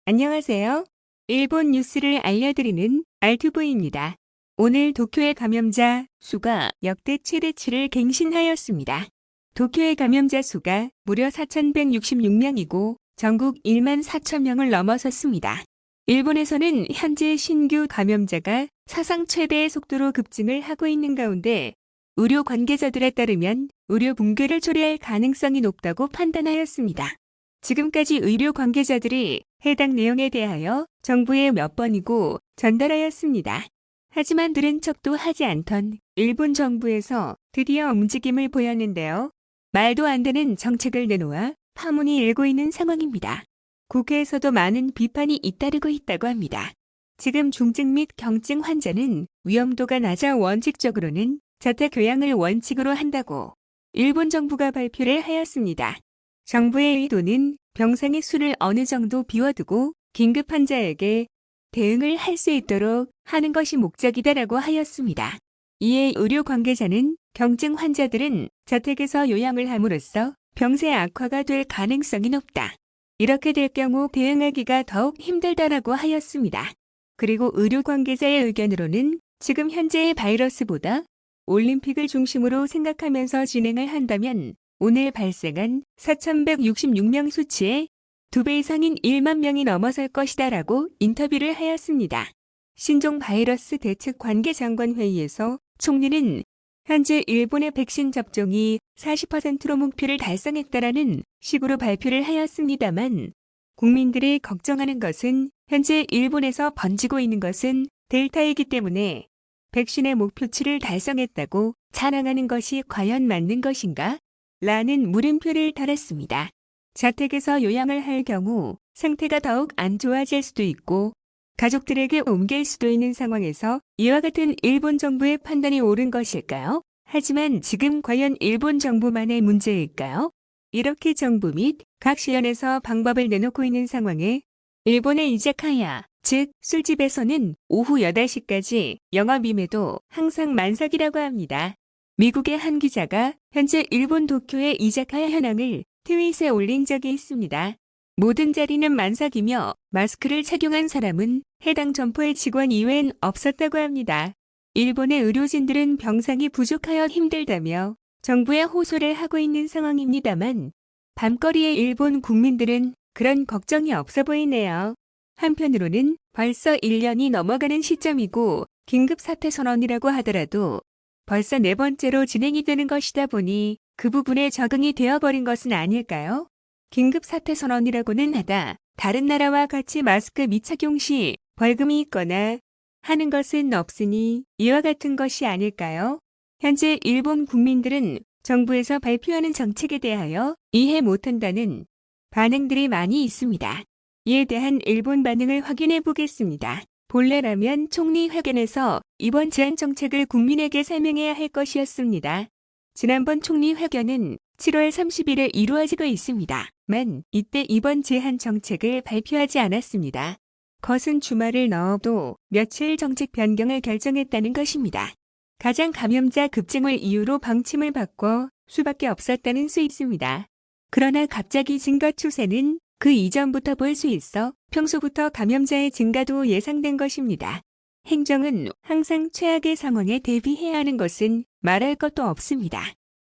안녕하세요. 일본 뉴스를 알려드리는 알투브이입니다. 오늘 도쿄의 감염자 수가 역대 최대치를 갱신하였습니다. 도쿄의 감염자 수가 무려 4,166명이고 전국 1만 4천 명을 넘어섰습니다. 일본에서는 현재 신규 감염자가 사상 최대의 속도로 급증을 하고 있는 가운데 의료 관계자들에 따르면 의료 붕괴를 초래할 가능성이 높다고 판단하였습니다. 지금까지 의료 관계자들이 해당 내용에 대하여 정부에 몇 번이고 전달하였습니다. 하지만 들은 척도 하지 않던 일본 정부에서 드디어 움직임을 보였는데요. 말도 안 되는 정책을 내놓아 파문이 일고 있는 상황입니다. 국회에서도 많은 비판이 잇따르고 있다고 합니다. 지금 중증 및 경증 환자는 위험도가 낮아 원칙적으로는 자택 교양을 원칙으로 한다고 일본 정부가 발표를 하였습니다. 정부의 의도는 병상의 수를 어느 정도 비워두고 긴급 환자에게 대응을 할 수 있도록 하는 것이 목적이다라고 하였습니다. 이에 의료 관계자는 경증 환자들은 자택에서 요양을 함으로써 병세 악화가 될 가능성이 높다. 이렇게 될 경우 대응하기가 더욱 힘들다라고 하였습니다. 그리고 의료 관계자의 의견으로는 지금 현재의 바이러스보다 올림픽을 중심으로 생각하면서 진행을 한다면 오늘 발생한 4,166명 수치의 2배 이상인 1만 명이 넘어설 것이다 라고 인터뷰를 하였습니다. 신종 바이러스 대책 관계장관 회의에서 총리는 현재 일본의 백신 접종이 40%로 목표를 달성했다라는 식으로 발표를 하였습니다만 국민들이 걱정하는 것은 현재 일본에서 번지고 있는 것은 델타이기 때문에 백신의 목표치를 달성했다고 자랑하는 것이 과연 맞는 것인가? 라는 물음표를 달았습니다. 자택에서 요양을 할 경우 상태가 더욱 안 좋아질 수도 있고 가족들에게 옮길 수도 있는 상황에서 이와 같은 일본 정부의 판단이 옳은 것일까요? 하지만 지금 과연 일본 정부만의 문제일까요? 이렇게 정부 및 각 시연에서 방법을 내놓고 있는 상황에 일본의 이자카야, 즉 술집에서는 오후 8시까지 영업임에도 항상 만석이라고 합니다. 미국의 한 기자가 현재 일본 도쿄의 이자카야 현황을 트윗에 올린 적이 있습니다. 모든 자리는 만석이며 마스크를 착용한 사람은 해당 점포의 직원 이외엔 없었다고 합니다. 일본의 의료진들은 병상이 부족하여 힘들다며 정부에 호소를 하고 있는 상황입니다만 밤거리의 일본 국민들은 그런 걱정이 없어 보이네요. 한편으로는 벌써 1년이 넘어가는 시점이고 긴급 사태 선언이라고 하더라도 벌써 4번째로 진행이 되는 것이다 보니 그 부분에 적응이 되어버린 것은 아닐까요? 긴급 사태 선언이라고는 하다 다른 나라와 같이 마스크 미착용 시 벌금이 있거나 하는 것은 없으니 이와 같은 것이 아닐까요? 현재 일본 국민들은 정부에서 발표하는 정책에 대하여 이해 못한다는 반응들이 많이 있습니다. 이에 대한 일본 반응을 확인해 보겠습니다. 본래라면 총리 회견에서 이번 제한 정책을 국민에게 설명해야 할 것이었습니다. 지난번 총리 회견은 7월 30일에 이루어지고 있습니다만 이때 이번 제한 정책을 발표하지 않았습니다. 거순 주말을 넣어도 며칠 정책 변경을 결정했다는 것입니다. 가장 감염자 급증을 이유로 방침을 바꿔 수밖에 없었다는 수 있습니다. 그러나 갑자기 증가 추세는 그 이전부터 볼 수 있어 평소부터 감염자의 증가도 예상된 것입니다. 행정은 항상 최악의 상황에 대비해야 하는 것은 말할 것도 없습니다.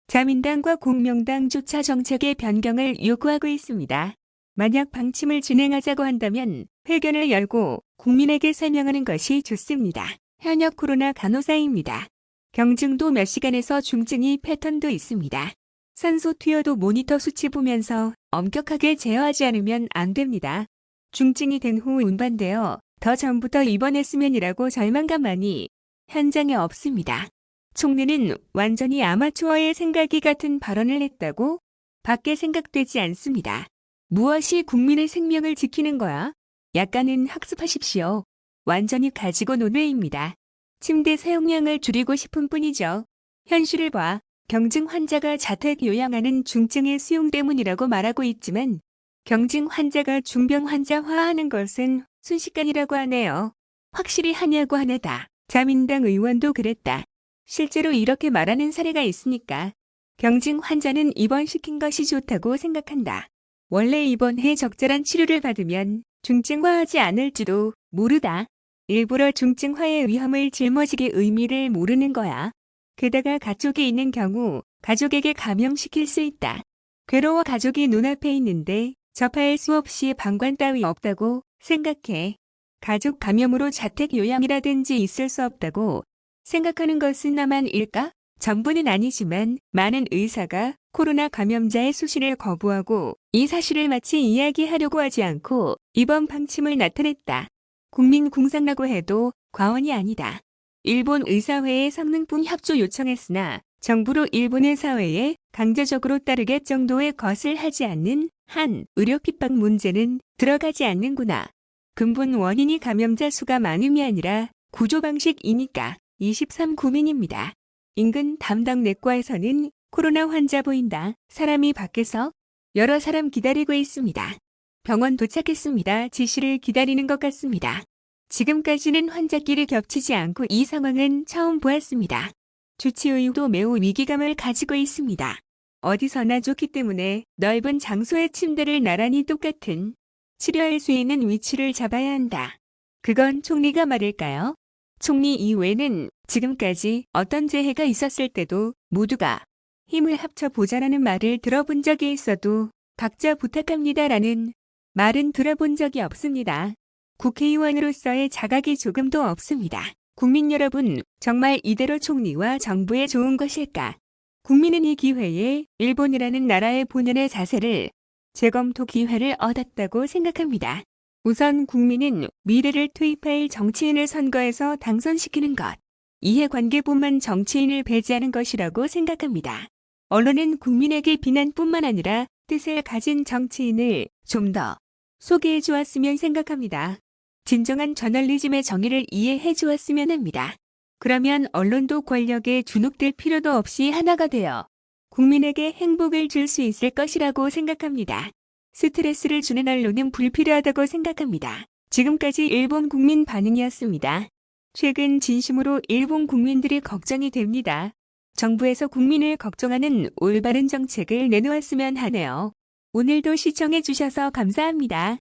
자민당과 공명당조차 정책의 변경을 요구하고 있습니다. 만약 방침을 진행하자고 한다면 회견을 열고 국민에게 설명하는 것이 좋습니다. 현역 코로나 간호사입니다. 경증도 몇 시간에서 중증이 패턴도 있습니다. 산소 투여도 모니터 수치 보면서 엄격하게 제어하지 않으면 안 됩니다. 중증이 된 후 운반되어 더 전부터 입원했으면이라고 절망감만이 현장에 없습니다. 총리는 완전히 아마추어의 생각이 같은 발언을 했다고 밖에 생각되지 않습니다. 무엇이 국민의 생명을 지키는 거야? 약간은 학습하십시오. 완전히 가지고 논외입니다. 침대 사용량을 줄이고 싶은 뿐이죠. 현실을 봐. 경증 환자가 자택 요양하는 중증의 수용 때문이라고 말하고 있지만 경증 환자가 중병 환자화하는 것은 순식간이라고 하네요. 확실히 하냐고 하네다. 자민당 의원도 그랬다. 실제로 이렇게 말하는 사례가 있으니까 경증 환자는 입원시킨 것이 좋다고 생각한다. 원래 입원해 적절한 치료를 받으면 중증화하지 않을지도 모르다. 일부러 중증화의 위험을 짊어지게 의미를 모르는 거야. 게다가 가족이 있는 경우 가족에게 감염시킬 수 있다. 괴로워 가족이 눈앞에 있는데 접할 수 없이 방관 따위 없다고 생각해. 가족 감염으로 자택 요양이라든지 있을 수 없다고 생각하는 것은 나만일까? 전부는 아니지만 많은 의사가 코로나 감염자의 수신을 거부하고 이 사실을 마치 이야기하려고 하지 않고 이번 방침을 나타냈다. 국민 공상라고 해도 과언이 아니다. 일본 의사회에 성능분 협조 요청했으나 정부로 일본 의사회에 강제적으로 따르게 정도의 것을 하지 않는 한 의료 핍박 문제는 들어가지 않는구나. 근본 원인이 감염자 수가 많음이 아니라 구조 방식이니까. 23 구민입니다. 인근 담당 내과에서는 코로나 환자 보인다. 사람이 밖에서 여러 사람 기다리고 있습니다. 병원 도착했습니다. 지시를 기다리는 것 같습니다. 지금까지는 환자끼리 겹치지 않고 이 상황은 처음 보았습니다. 주치의도 매우 위기감을 가지고 있습니다. 어디서나 좋기 때문에 넓은 장소의 침대를 나란히 똑같은 치료할 수 있는 위치를 잡아야 한다. 그건 총리가 말일까요? 총리 이외에는 지금까지 어떤 재해가 있었을 때도 모두가 힘을 합쳐 보자라는 말을 들어본 적이 있어도 각자 부탁합니다라는 말은 들어본 적이 없습니다. 국회의원으로서의 자각이 조금도 없습니다. 국민 여러분, 정말 이대로 총리와 정부에 좋은 것일까? 국민은 이 기회에 일본이라는 나라의 본연의 자세를 재검토 기회를 얻었다고 생각합니다. 우선 국민은 미래를 투입할 정치인을 선거에서 당선시키는 것, 이해관계뿐만 정치인을 배제하는 것이라고 생각합니다. 언론은 국민에게 비난뿐만 아니라 뜻을 가진 정치인을 좀 더 소개해 주었으면 생각합니다. 진정한 저널리즘의 정의를 이해해 주었으면 합니다. 그러면 언론도 권력에 주눅들 필요도 없이 하나가 되어 국민에게 행복을 줄 수 있을 것이라고 생각합니다. 스트레스를 주는 언론은 불필요하다고 생각합니다. 지금까지 일본 국민 반응이었습니다. 최근 진심으로 일본 국민들이 걱정이 됩니다. 정부에서 국민을 걱정하는 올바른 정책을 내놓았으면 하네요. 오늘도 시청해 주셔서 감사합니다.